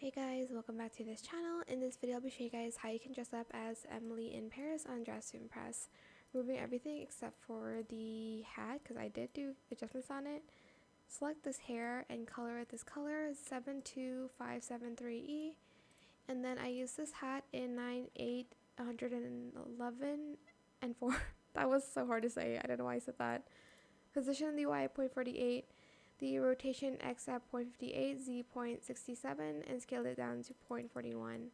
Hey guys, welcome back to this channel. In this video I'll be showing you guys how you can dress up as Emily in Paris on Dress to Impress. Removing everything except for the hat because I did do adjustments on it. Select this hair and color it this color 72573E, and then I use this hat in 98111 and 4. That was so hard to say, I don't know why I said that. Position the Y at 0.48, the rotation X at 0.58, Z 0.67, and scale it down to 0.41.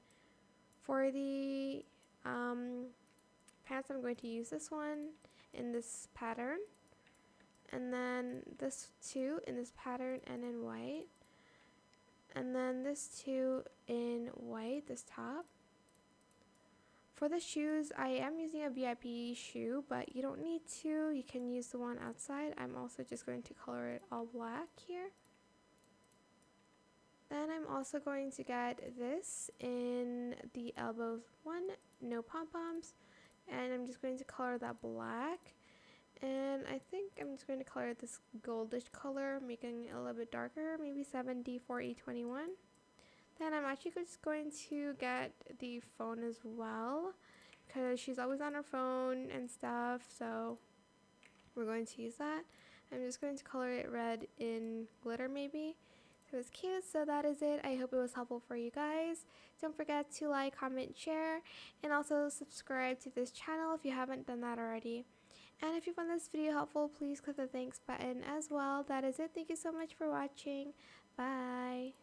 For the pants, I'm going to use this one in this pattern, and then this two in this pattern and in white, and then this two in white, this top. For the shoes, I am using a VIP shoe, but you don't need to. You can use the one outside. I'm also just going to color it all black here. Then I'm also going to get this in the elbows one, no pom-poms, and I'm just going to color that black. And I think I'm just going to color this goldish color, making it a little bit darker, maybe 7D4E21. Then I'm actually just going to get the phone as well, because she's always on her phone and stuff, so we're going to use that. I'm just going to color it red in glitter maybe. It was cute, so that is it. I hope it was helpful for you guys. Don't forget to like, comment, share, and also subscribe to this channel if you haven't done that already. And if you found this video helpful, please click the thanks button as well. That is it. Thank you so much for watching. Bye.